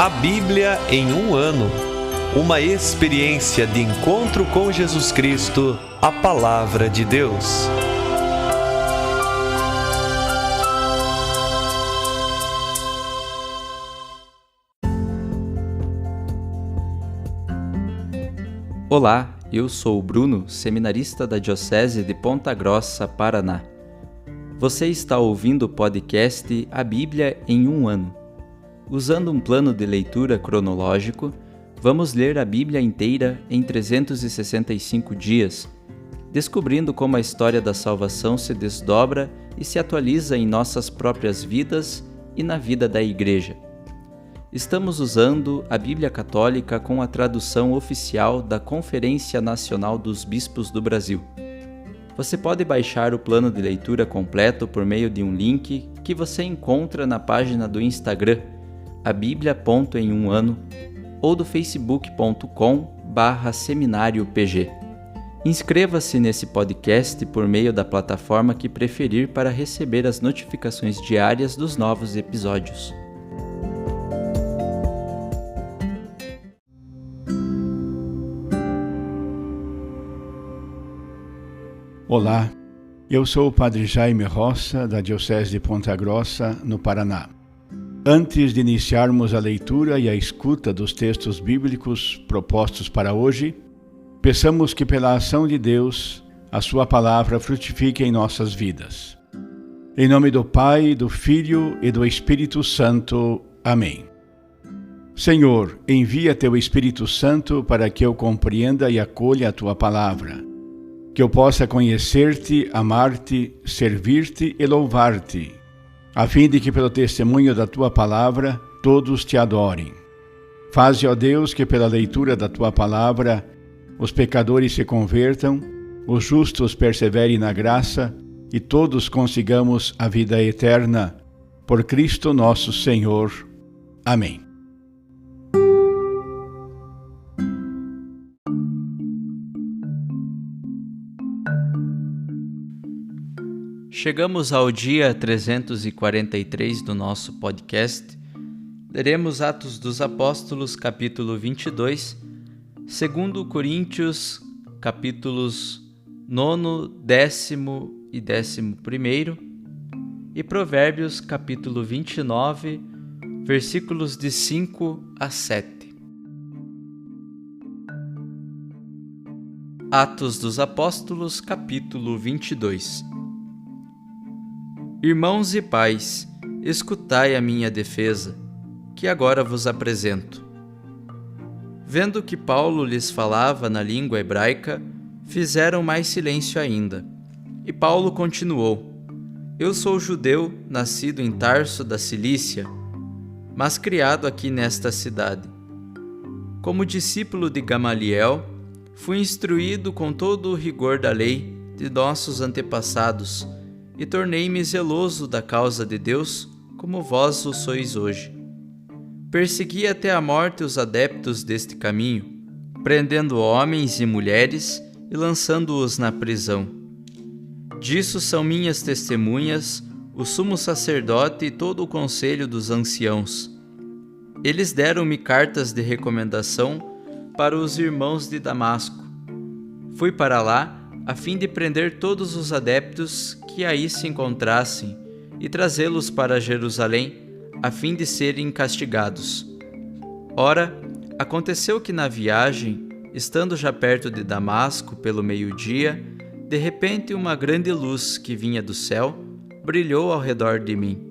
A Bíblia em um ano. Uma experiência de encontro com Jesus Cristo, a Palavra de Deus. Olá, eu sou o Bruno, seminarista da Diocese de Ponta Grossa, Paraná. Você está ouvindo o podcast A Bíblia em um ano. Usando um plano de leitura cronológico, vamos ler a Bíblia inteira em 365 dias, descobrindo como a história da salvação se desdobra e se atualiza em nossas próprias vidas e na vida da Igreja. Estamos usando a Bíblia Católica com a tradução oficial da Conferência Nacional dos Bispos do Brasil. Você pode baixar o plano de leitura completo por meio de um link que você encontra na página do Instagram, abiblia.emuano, ou do facebook.com/seminariopg. Inscreva-se nesse podcast por meio da plataforma que preferir para receber as notificações diárias dos novos episódios. Olá, eu sou o Padre Jaime Roça, da Diocese de Ponta Grossa, no Paraná. Antes de iniciarmos a leitura e a escuta dos textos bíblicos propostos para hoje, peçamos que pela ação de Deus, a sua palavra frutifique em nossas vidas. Em nome do Pai, do Filho e do Espírito Santo. Amém. Senhor, envia teu Espírito Santo para que eu compreenda e acolha a tua palavra, que eu possa conhecer-te, amar-te, servir-te e louvar-te, a fim de que pelo testemunho da tua palavra todos te adorem. Faze, ó Deus, que pela leitura da tua palavra os pecadores se convertam, os justos perseverem na graça e todos consigamos a vida eterna. Por Cristo nosso Senhor. Amém. Chegamos ao dia 343 do nosso podcast. Leremos Atos dos Apóstolos, capítulo 22, 2 Coríntios, capítulos 9, 10º e 11º, e Provérbios, capítulo 29, versículos de 5 a 7. Atos dos Apóstolos, capítulo 22. Irmãos e pais, escutai a minha defesa, que agora vos apresento. Vendo que Paulo lhes falava na língua hebraica, fizeram mais silêncio ainda. E Paulo continuou: Eu sou judeu, nascido em Tarso da Cilícia, mas criado aqui nesta cidade. Como discípulo de Gamaliel, fui instruído com todo o rigor da lei de nossos antepassados, e tornei-me zeloso da causa de Deus, como vós o sois hoje. Persegui até a morte os adeptos deste caminho, prendendo homens e mulheres e lançando-os na prisão. Disso são minhas testemunhas o sumo sacerdote e todo o conselho dos anciãos. Eles deram-me cartas de recomendação para os irmãos de Damasco. Fui para lá a fim de prender todos os adeptos que aí se encontrassem e trazê-los para Jerusalém, a fim de serem castigados. Ora, aconteceu que na viagem, estando já perto de Damasco pelo meio-dia, de repente uma grande luz que vinha do céu brilhou ao redor de mim.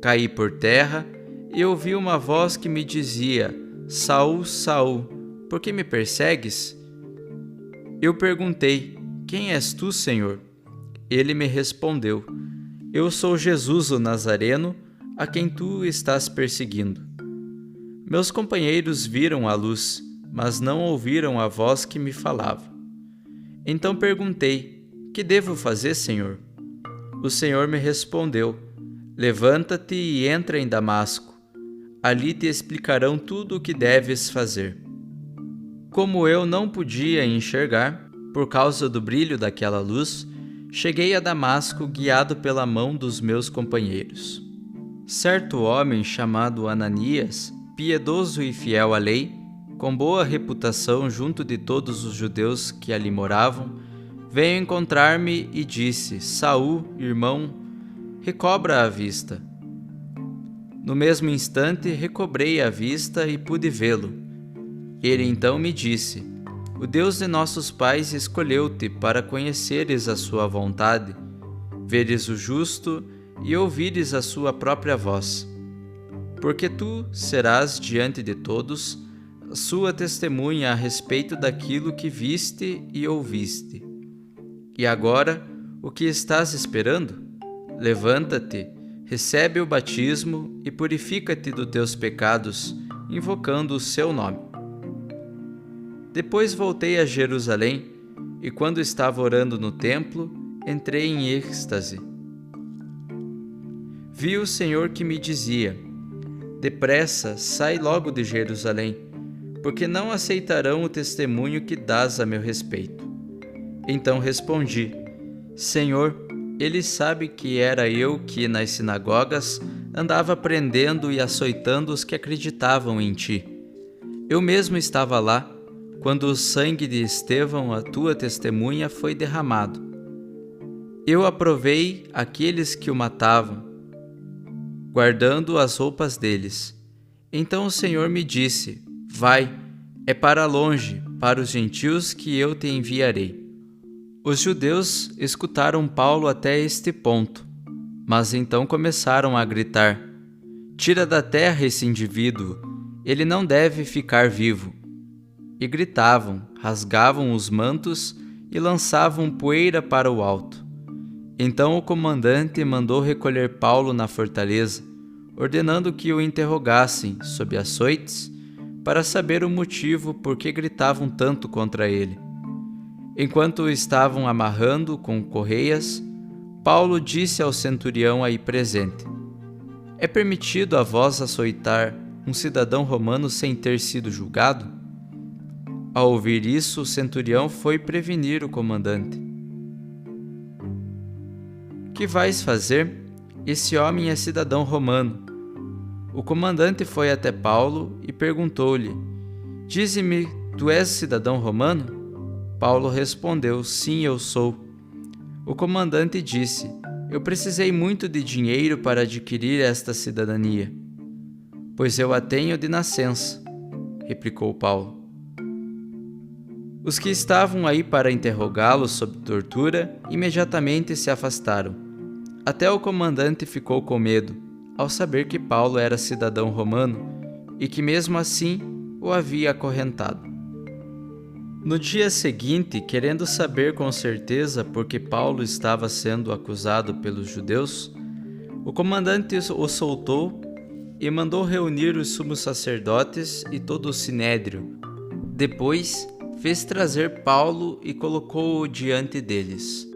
Caí por terra e ouvi uma voz que me dizia: Saul, Saul, por que me persegues? Eu perguntei: Quem és tu, Senhor? Ele me respondeu: Eu sou Jesus o Nazareno, a quem tu estás perseguindo. Meus companheiros viram a luz, mas não ouviram a voz que me falava. Então perguntei: Que devo fazer, Senhor? O Senhor me respondeu: Levanta-te e entra em Damasco. Ali te explicarão tudo o que deves fazer. Como eu não podia enxergar, por causa do brilho daquela luz, cheguei a Damasco guiado pela mão dos meus companheiros. Certo homem chamado Ananias piedoso e fiel à lei, com boa reputação junto de todos os judeus que ali moravam, veio encontrar-me e disse: Saul, irmão, recobra a vista. No mesmo instante recobrei a vista e pude vê-lo. Ele então me disse: O Deus de nossos pais escolheu-te para conheceres a sua vontade, veres o justo e ouvires a sua própria voz. Porque tu serás diante de todos a sua testemunha a respeito daquilo que viste e ouviste. E agora, o que estás esperando? Levanta-te, recebe o batismo e purifica-te dos teus pecados, invocando o seu nome. Depois voltei a Jerusalém, e quando estava orando no templo, entrei em êxtase. Vi o Senhor que me dizia: Depressa, sai logo de Jerusalém, porque não aceitarão o testemunho que dás a meu respeito. Então respondi: Senhor, ele sabe que era eu que nas sinagogas andava prendendo e açoitando os que acreditavam em ti. Eu mesmo estava lá, quando o sangue de Estevão, a tua testemunha, foi derramado. Eu aprovei aqueles que o matavam, guardando as roupas deles. Então o Senhor me disse: Vai, é para longe, para os gentios que eu te enviarei. Os judeus escutaram Paulo até este ponto, mas então começaram a gritar: Tira da terra esse indivíduo, ele não deve ficar vivo. E gritavam, rasgavam os mantos e lançavam poeira para o alto. Então o comandante mandou recolher Paulo na fortaleza, ordenando que o interrogassem sob açoites, para saber o motivo por que gritavam tanto contra ele. Enquanto o estavam amarrando com correias, Paulo disse ao centurião aí presente: É permitido a vós açoitar um cidadão romano sem ter sido julgado? Ao ouvir isso, o centurião foi prevenir o comandante. Que vais fazer? Esse homem é cidadão romano. O comandante foi até Paulo e perguntou-lhe: Dize-me, tu és cidadão romano? Paulo respondeu: Sim, eu sou. O comandante disse: Eu precisei muito de dinheiro para adquirir esta cidadania. Pois eu a tenho de nascença, replicou Paulo. Os que estavam aí para interrogá-lo sob tortura imediatamente se afastaram. Até o comandante ficou com medo, ao saber que Paulo era cidadão romano e que mesmo assim o havia acorrentado. No dia seguinte, querendo saber com certeza por que Paulo estava sendo acusado pelos judeus, o comandante o soltou e mandou reunir os sumos sacerdotes e todo o sinédrio. Depois, fez trazer Paulo e colocou-o diante deles.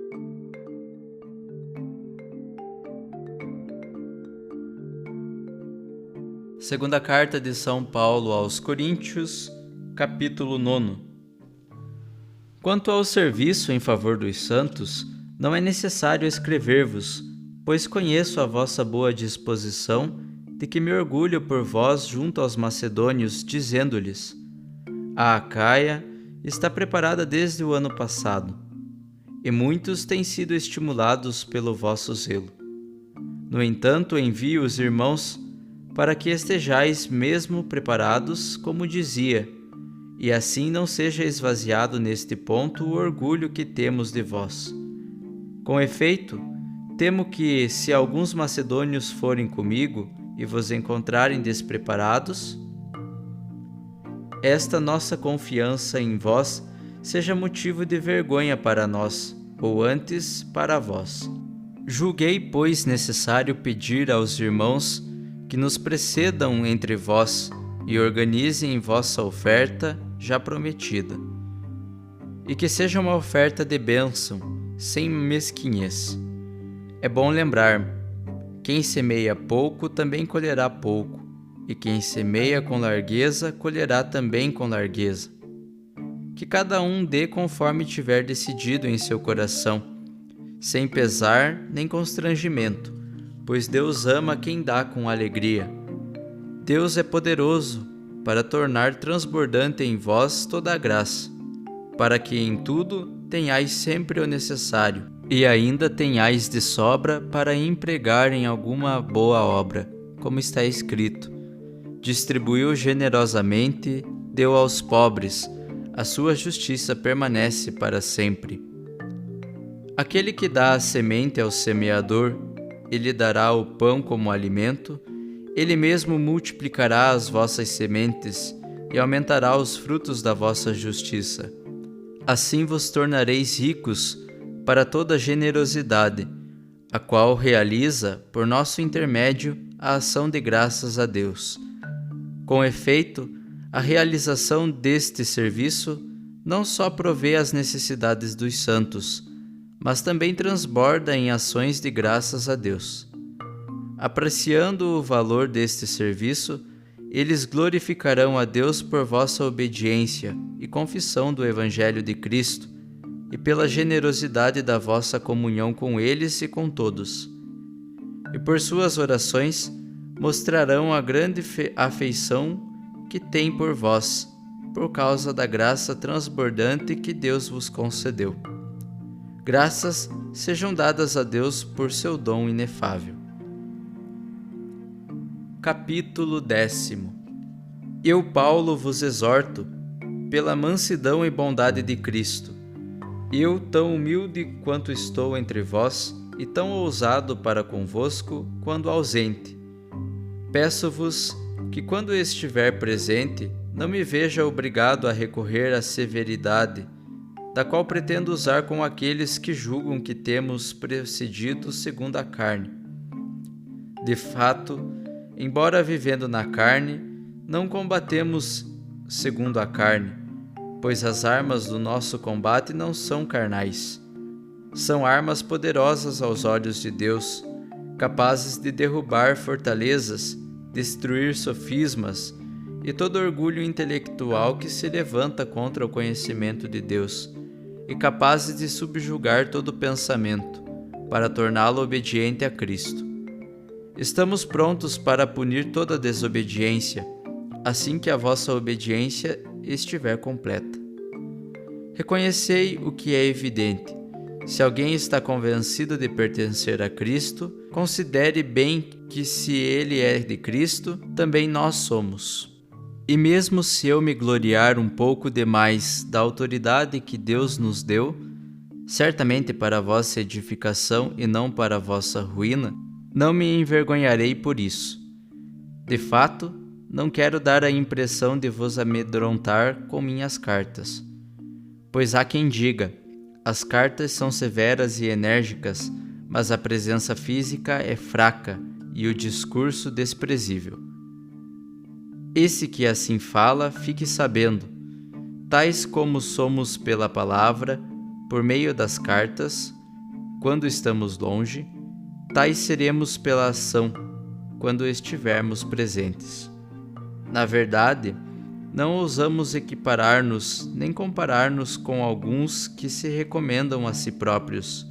Segunda carta de São Paulo aos Coríntios, capítulo 9. Quanto ao serviço em favor dos santos, não é necessário escrever-vos, pois conheço a vossa boa disposição, de que me orgulho por vós junto aos macedônios, dizendo-lhes: A Acaia está preparada desde o ano passado, e muitos têm sido estimulados pelo vosso zelo. No entanto, envio os irmãos para que estejais mesmo preparados, como dizia, e assim não seja esvaziado neste ponto o orgulho que temos de vós. Com efeito, temo que, se alguns macedônios forem comigo e vos encontrarem despreparados, esta nossa confiança em vós seja motivo de vergonha para nós, ou antes para vós. Julguei, pois, necessário pedir aos irmãos que nos precedam entre vós e organizem vossa oferta já prometida, e que seja uma oferta de bênção, sem mesquinhez. É bom lembrar: quem semeia pouco também colherá pouco, e quem semeia com largueza colherá também com largueza. Que cada um dê conforme tiver decidido em seu coração, sem pesar nem constrangimento, pois Deus ama quem dá com alegria. Deus é poderoso para tornar transbordante em vós toda a graça, para que em tudo tenhais sempre o necessário, e ainda tenhais de sobra para empregar em alguma boa obra, como está escrito: distribuiu generosamente, deu aos pobres, a sua justiça permanece para sempre. Aquele que dá a semente ao semeador, ele dará o pão como alimento, ele mesmo multiplicará as vossas sementes e aumentará os frutos da vossa justiça. Assim vos tornareis ricos para toda generosidade, a qual realiza, por nosso intermédio, a ação de graças a Deus. Com efeito, a realização deste serviço não só provê as necessidades dos santos, mas também transborda em ações de graças a Deus. Apreciando o valor deste serviço, eles glorificarão a Deus por vossa obediência e confissão do Evangelho de Cristo, e pela generosidade da vossa comunhão com eles e com todos. E por suas orações mostrarão a grande afeição que têm por vós, por causa da graça transbordante que Deus vos concedeu. Graças sejam dadas a Deus por seu dom inefável. Capítulo 10. Eu, Paulo, vos exorto, pela mansidão e bondade de Cristo. Eu, tão humilde quanto estou entre vós, e tão ousado para convosco quando ausente. Peço-vos que, quando estiver presente, não me veja obrigado a recorrer à severidade, da qual pretendo usar com aqueles que julgam que temos procedido segundo a carne. De fato, embora vivendo na carne, não combatemos segundo a carne, pois as armas do nosso combate não são carnais. São armas poderosas aos olhos de Deus, capazes de derrubar fortalezas, destruir sofismas e todo orgulho intelectual que se levanta contra o conhecimento de Deus, e capazes de subjugar todo pensamento, para torná-lo obediente a Cristo. Estamos prontos para punir toda desobediência, assim que a vossa obediência estiver completa. Reconhecei o que é evidente. Se alguém está convencido de pertencer a Cristo, considere bem que se ele é de Cristo, também nós somos. E mesmo se eu me gloriar um pouco demais da autoridade que Deus nos deu, certamente para a vossa edificação e não para a vossa ruína, não me envergonharei por isso. De fato, não quero dar a impressão de vos amedrontar com minhas cartas. Pois há quem diga: as cartas são severas e enérgicas, mas a presença física é fraca e o discurso desprezível. Esse que assim fala, fique sabendo, tais como somos pela palavra, por meio das cartas, quando estamos longe, tais seremos pela ação, quando estivermos presentes. Na verdade, não ousamos equiparar-nos nem comparar-nos com alguns que se recomendam a si próprios.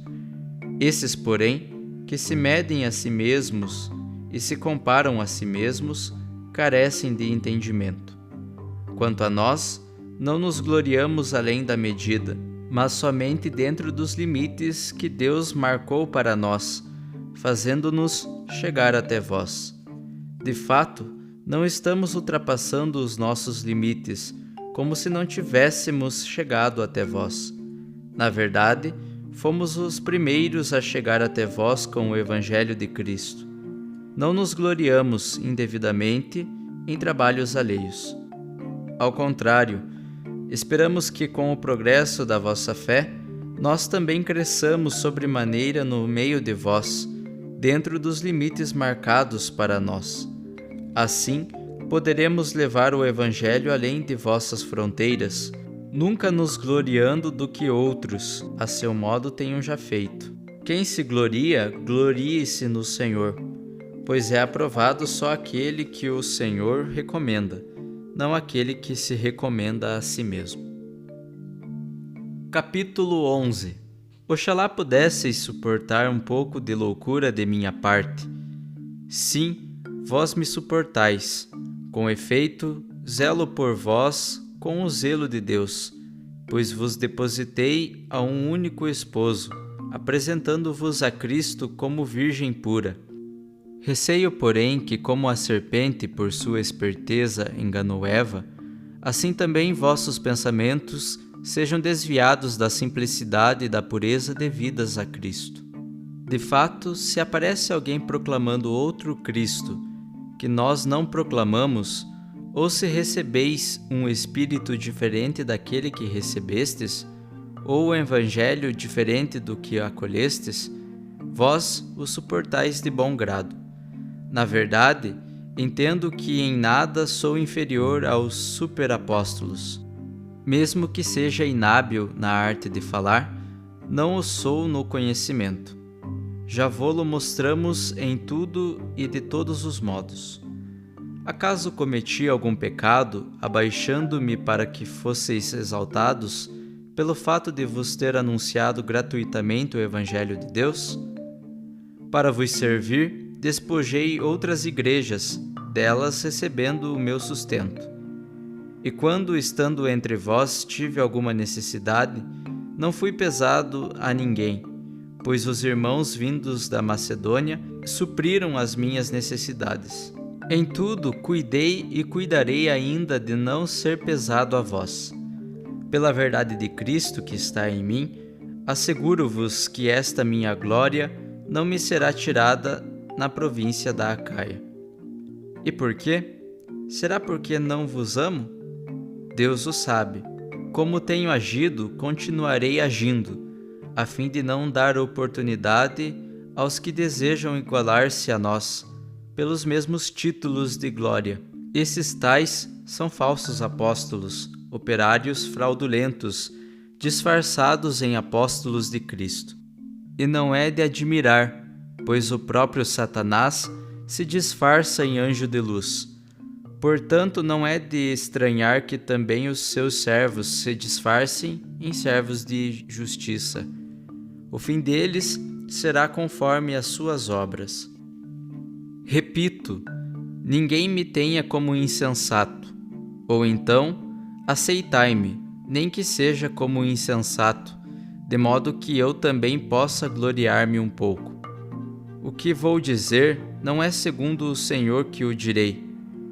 Esses, porém, que se medem a si mesmos e se comparam a si mesmos, carecem de entendimento. Quanto a nós, não nos gloriamos além da medida, mas somente dentro dos limites que Deus marcou para nós, fazendo-nos chegar até vós. De fato, não estamos ultrapassando os nossos limites, como se não tivéssemos chegado até vós. Na verdade, fomos os primeiros a chegar até vós com o Evangelho de Cristo. Não nos gloriamos indevidamente em trabalhos alheios. Ao contrário, esperamos que com o progresso da vossa fé, nós também cresçamos sobremaneira no meio de vós, dentro dos limites marcados para nós. Assim, poderemos levar o Evangelho além de vossas fronteiras, nunca nos gloriando do que outros, a seu modo, tenham já feito. Quem se gloria, glorie-se no Senhor, pois é aprovado só aquele que o Senhor recomenda, não aquele que se recomenda a si mesmo. Capítulo 11. Oxalá pudesseis suportar um pouco de loucura de minha parte. Sim, vós me suportais. Com efeito, zelo por vós com o zelo de Deus, pois vos depositei a um único esposo, apresentando-vos a Cristo como virgem pura. Receio, porém, que como a serpente por sua esperteza enganou Eva, assim também vossos pensamentos sejam desviados da simplicidade e da pureza devidas a Cristo. De fato, se aparece alguém proclamando outro Cristo, que nós não proclamamos, ou se recebeis um espírito diferente daquele que recebestes, ou o evangelho diferente do que acolhestes, vós o suportais de bom grado. Na verdade, entendo que em nada sou inferior aos superapóstolos. Mesmo que seja inábil na arte de falar, não o sou no conhecimento. Já vô-lo mostramos em tudo e de todos os modos. Acaso cometi algum pecado, abaixando-me para que fosseis exaltados, pelo fato de vos ter anunciado gratuitamente o Evangelho de Deus? Para vos servir, despojei outras igrejas, delas recebendo o meu sustento. E quando, estando entre vós, tive alguma necessidade, não fui pesado a ninguém, pois os irmãos vindos da Macedônia supriram as minhas necessidades. Em tudo cuidei e cuidarei ainda de não ser pesado a vós. Pela verdade de Cristo que está em mim, asseguro-vos que esta minha glória não me será tirada na província da Acaia. E por quê? Será porque não vos amo? Deus o sabe. Como tenho agido, continuarei agindo, a fim de não dar oportunidade aos que desejam igualar-se a nós, pelos mesmos títulos de glória. Esses tais são falsos apóstolos, operários fraudulentos, disfarçados em apóstolos de Cristo. E não é de admirar, pois o próprio Satanás se disfarça em anjo de luz. Portanto, não é de estranhar que também os seus servos se disfarcem em servos de justiça. O fim deles será conforme as suas obras. Repito, ninguém me tenha como insensato, ou então, aceitai-me, nem que seja como insensato, de modo que eu também possa gloriar-me um pouco. O que vou dizer não é segundo o Senhor que o direi,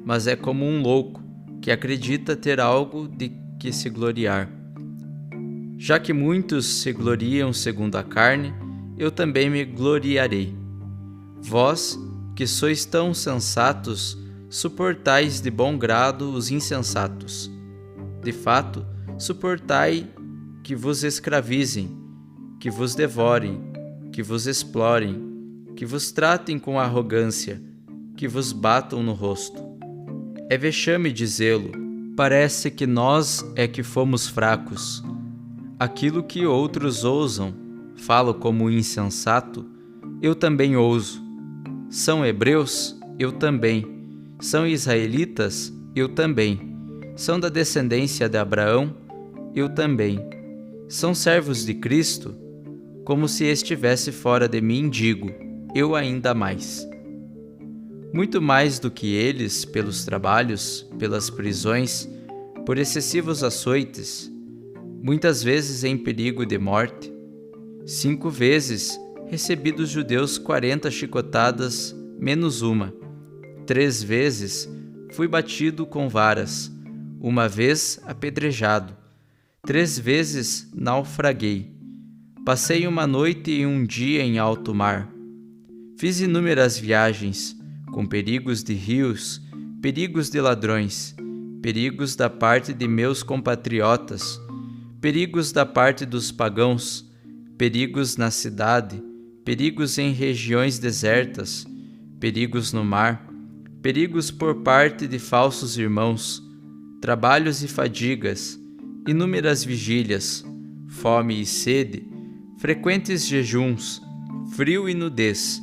mas é como um louco, que acredita ter algo de que se gloriar. Já que muitos se gloriam segundo a carne, eu também me gloriarei. Vós, que sois tão sensatos, suportais de bom grado os insensatos. De fato, suportai que vos escravizem, que vos devorem, que vos explorem, que vos tratem com arrogância, que vos batam no rosto. É vexame dizê-lo, parece que nós é que fomos fracos. Aquilo que outros ousam, falo como insensato, eu também ouso. São hebreus? Eu também. São israelitas? Eu também. São da descendência de Abraão? Eu também. São servos de Cristo? Como se estivesse fora de mim, digo, eu ainda mais. Muito mais do que eles, pelos trabalhos, pelas prisões, por excessivos açoites, muitas vezes em perigo de morte. 5 vezes recebi dos judeus 40 chicotadas, menos uma. 3 vezes fui batido com varas, 1 vez apedrejado. 3 vezes naufraguei. Passei 1 noite e 1 dia em alto mar. Fiz inúmeras viagens, com perigos de rios, perigos de ladrões, perigos da parte de meus compatriotas, perigos da parte dos pagãos, perigos na cidade, perigos em regiões desertas, perigos no mar, perigos por parte de falsos irmãos, trabalhos e fadigas, inúmeras vigílias, fome e sede, frequentes jejuns, frio e nudez,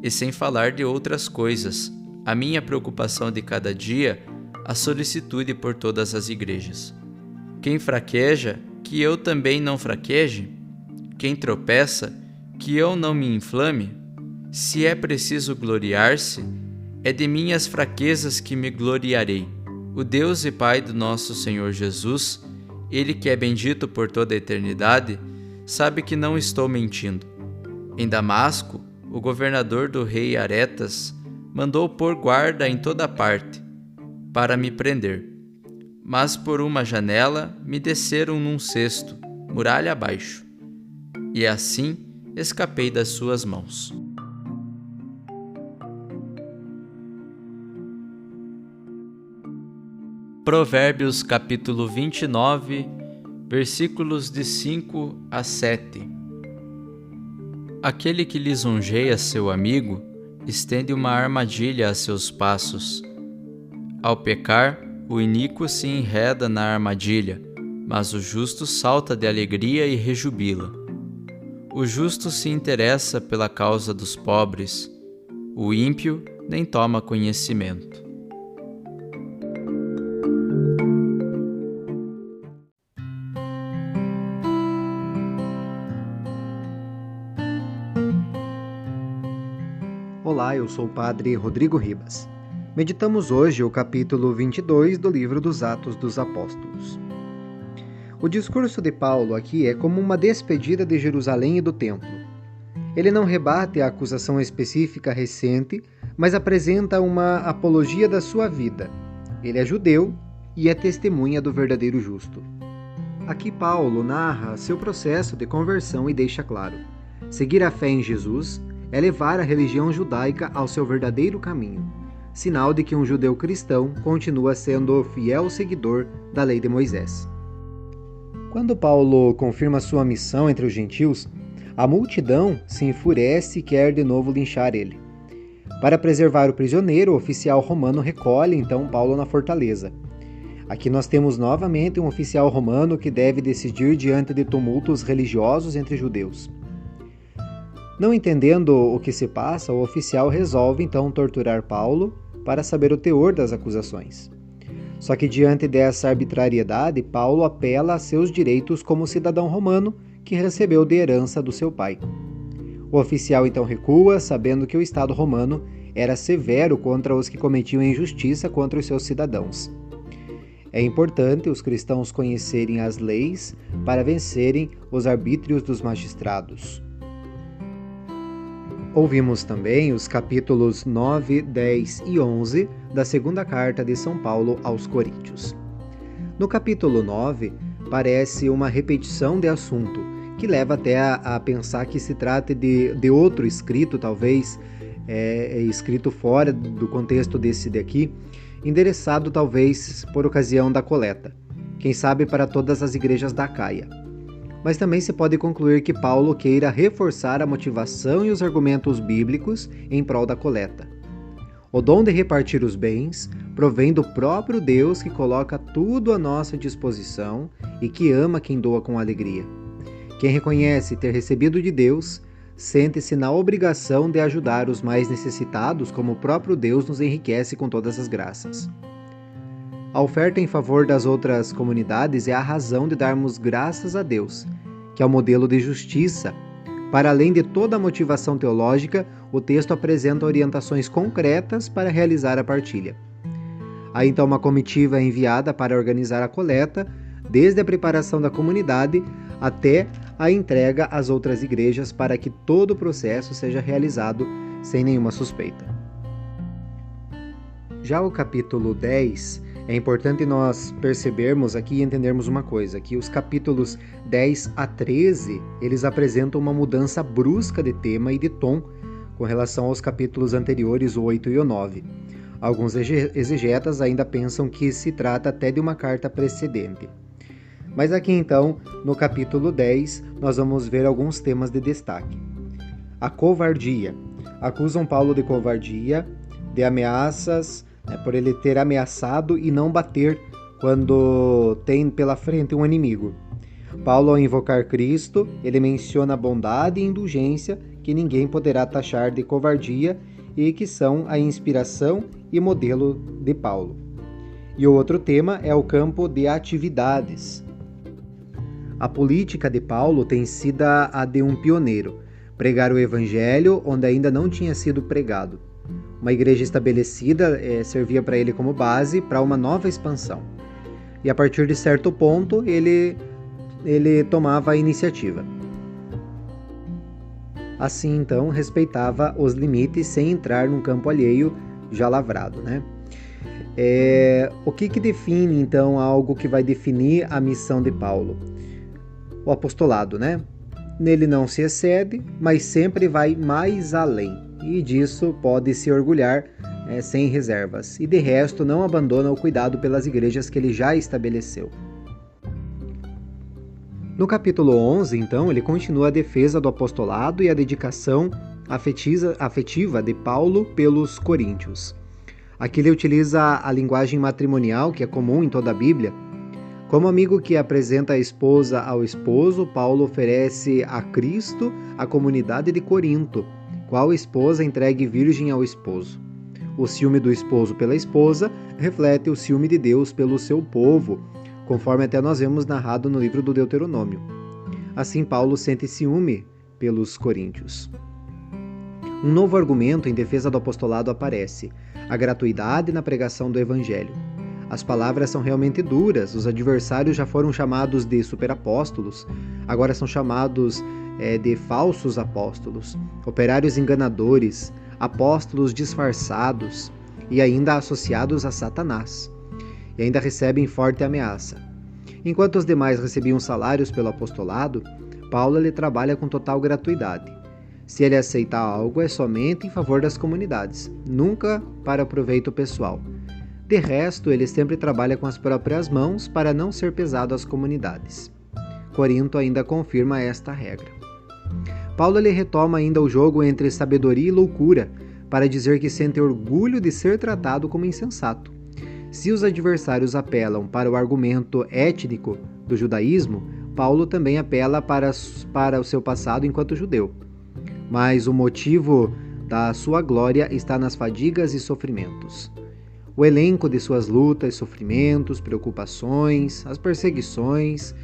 e sem falar de outras coisas, a minha preocupação de cada dia, a solicitude por todas as igrejas. Quem fraqueja, que eu também não fraqueje? Quem tropeça, que eu não me inflame? Se é preciso gloriar-se, É de minhas fraquezas que me gloriarei. O Deus e Pai do nosso Senhor Jesus, Ele que é bendito por toda a eternidade, sabe que não estou mentindo. Em Damasco, o governador do rei Aretas mandou pôr guarda em toda parte, para me prender. Mas por uma janela me desceram num cesto, muralha abaixo, e assim escapei das suas mãos. Provérbios capítulo 29, versículos de 5 a 7. Aquele que lisonjeia seu amigo estende uma armadilha a seus passos. Ao pecar, o iníquo se enreda na armadilha, mas o justo salta de alegria e rejubila. O justo se interessa pela causa dos pobres, o ímpio nem toma conhecimento. Olá, eu sou o Padre Rodrigo Ribas. Meditamos hoje o capítulo 22 do livro dos Atos dos Apóstolos. O discurso de Paulo aqui é como uma despedida de Jerusalém e do templo. Ele não rebate a acusação específica recente, mas apresenta uma apologia da sua vida. Ele é judeu e é testemunha do verdadeiro justo. Aqui Paulo narra seu processo de conversão e deixa claro: seguir a fé em Jesus é levar a religião judaica ao seu verdadeiro caminho, sinal de que um judeu cristão continua sendo fiel seguidor da lei de Moisés. Quando Paulo confirma sua missão entre os gentios, a multidão se enfurece e quer de novo linchar ele. Para preservar o prisioneiro, o oficial romano recolhe então Paulo na fortaleza. Aqui nós temos novamente um oficial romano que deve decidir diante de tumultos religiosos entre judeus. Não entendendo o que se passa, o oficial resolve então torturar Paulo para saber o teor das acusações. Só que diante dessa arbitrariedade, Paulo apela a seus direitos como cidadão romano que recebeu de herança do seu pai. O oficial então recua, sabendo que o Estado romano era severo contra os que cometiam injustiça contra os seus cidadãos. É importante os cristãos conhecerem as leis para vencerem os arbítrios dos magistrados. Ouvimos também os capítulos 9, 10 e 11 da segunda carta de São Paulo aos Coríntios. No capítulo 9, parece uma repetição de assunto, que leva até a pensar que se trata de outro escrito, talvez, escrito fora do contexto desse daqui, endereçado talvez por ocasião da coleta, quem sabe para todas as igrejas da Acaia. Mas também se pode concluir que Paulo queira reforçar a motivação e os argumentos bíblicos em prol da coleta. O dom de repartir os bens provém do próprio Deus que coloca tudo à nossa disposição e que ama quem doa com alegria. Quem reconhece ter recebido de Deus, sente-se na obrigação de ajudar os mais necessitados, como o próprio Deus nos enriquece com todas as graças. A oferta em favor das outras comunidades é a razão de darmos graças a Deus, que é o modelo de justiça. Para além de toda a motivação teológica, o texto apresenta orientações concretas para realizar a partilha. Há então uma comitiva enviada para organizar a coleta, desde a preparação da comunidade até a entrega às outras igrejas, para que todo o processo seja realizado sem nenhuma suspeita. Já o capítulo 10, é importante nós percebermos aqui e entendermos uma coisa, que os capítulos 10 a 13, eles apresentam uma mudança brusca de tema e de tom com relação aos capítulos anteriores, o 8 e o 9. Alguns exegetas ainda pensam que se trata até de uma carta precedente. Mas aqui então, no capítulo 10, nós vamos ver alguns temas de destaque. A covardia. Acusam Paulo de covardia, de ameaças, por ele ter ameaçado e não bater quando tem pela frente um inimigo. Paulo, ao invocar Cristo, ele menciona a bondade e indulgência que ninguém poderá taxar de covardia e que são a inspiração e modelo de Paulo. E o outro tema é o campo de atividades. A política de Paulo tem sido a de um pioneiro, pregar o evangelho onde ainda não tinha sido pregado. Uma igreja estabelecida servia para ele como base para uma nova expansão. E a partir de certo ponto, ele tomava a iniciativa. Assim, então, respeitava os limites sem entrar num campo alheio já lavrado, né? O que define, então, algo que vai definir a missão de Paulo? O apostolado, né? Nele não se excede, mas sempre vai mais além. E disso pode se orgulhar sem reservas. E de resto, não abandona o cuidado pelas igrejas que ele já estabeleceu. No capítulo 11, então, ele continua a defesa do apostolado e a dedicação afetiva de Paulo pelos coríntios. Aqui ele utiliza a linguagem matrimonial, que é comum em toda a Bíblia. Como amigo que apresenta a esposa ao esposo, Paulo oferece a Cristo a comunidade de Corinto, qual esposa entregue virgem ao esposo. O ciúme do esposo pela esposa reflete o ciúme de Deus pelo seu povo, conforme até nós vemos narrado no livro do Deuteronômio. Assim, Paulo sente ciúme pelos coríntios. Um novo argumento em defesa do apostolado aparece: a gratuidade na pregação do evangelho. As palavras são realmente duras, os adversários já foram chamados de superapóstolos, agora são chamados de falsos apóstolos, operários enganadores, apóstolos disfarçados e ainda associados a Satanás. E ainda recebem forte ameaça. Enquanto os demais recebiam salários pelo apostolado, Paulo ele trabalha com total gratuidade. Se ele aceitar algo, é somente em favor das comunidades, nunca para proveito pessoal. De resto, ele sempre trabalha com as próprias mãos para não ser pesado às comunidades. Corinto ainda confirma esta regra. Paulo ele retoma ainda o jogo entre sabedoria e loucura, para dizer que sente orgulho de ser tratado como insensato. Se os adversários apelam para o argumento étnico do judaísmo, Paulo também apela para o seu passado enquanto judeu. Mas o motivo da sua glória está nas fadigas e sofrimentos. O elenco de suas lutas, sofrimentos, preocupações, as perseguições,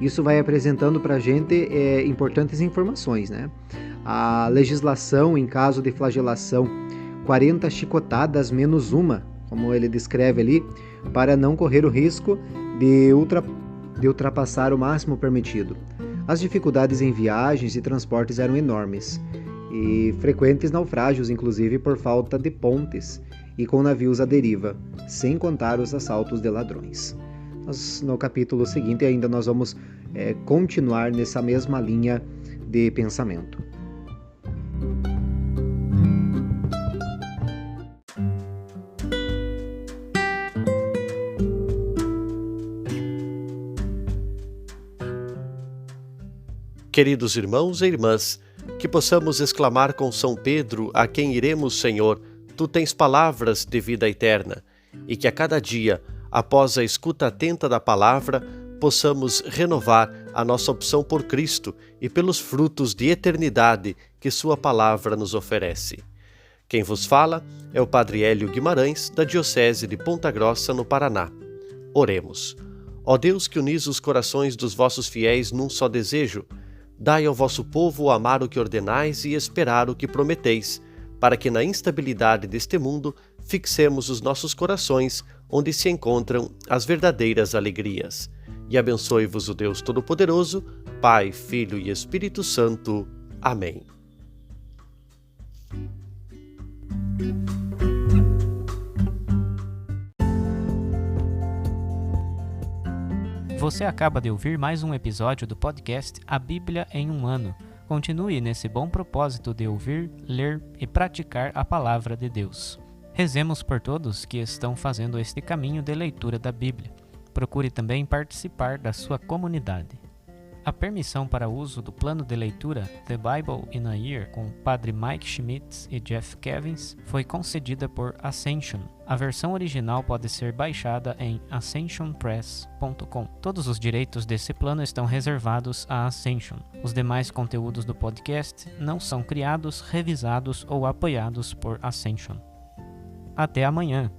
isso vai apresentando para a gente importantes informações, né? A legislação em caso de flagelação, 40 chicotadas menos uma, como ele descreve ali, para não correr o risco de ultrapassar o máximo permitido. As dificuldades em viagens e transportes eram enormes, e frequentes naufrágios, inclusive por falta de pontes e com navios à deriva, sem contar os assaltos de ladrões. No capítulo seguinte ainda nós vamos continuar nessa mesma linha de pensamento. Queridos irmãos e irmãs, que possamos exclamar com São Pedro, a quem iremos, Senhor, Tu tens palavras de vida eterna, e que a cada dia, após a escuta atenta da palavra, possamos renovar a nossa opção por Cristo e pelos frutos de eternidade que Sua palavra nos oferece. Quem vos fala é o Padre Hélio Guimarães, da Diocese de Ponta Grossa, no Paraná. Oremos. Ó Deus, que unis os corações dos vossos fiéis num só desejo, dai ao vosso povo amar o que ordenais e esperar o que prometeis, para que na instabilidade deste mundo fixemos os nossos corações onde se encontram as verdadeiras alegrias. E abençoe-vos o Deus Todo-Poderoso, Pai, Filho e Espírito Santo. Amém. Você acaba de ouvir mais um episódio do podcast A Bíblia em um Ano. Continue nesse bom propósito de ouvir, ler e praticar a Palavra de Deus. Rezemos por todos que estão fazendo este caminho de leitura da Bíblia. Procure também participar da sua comunidade. A permissão para uso do plano de leitura The Bible in a Year com o Padre Mike Schmitz e Jeff Kevins foi concedida por Ascension. A versão original pode ser baixada em ascensionpress.com. Todos os direitos desse plano estão reservados à Ascension. Os demais conteúdos do podcast não são criados, revisados ou apoiados por Ascension. Até amanhã!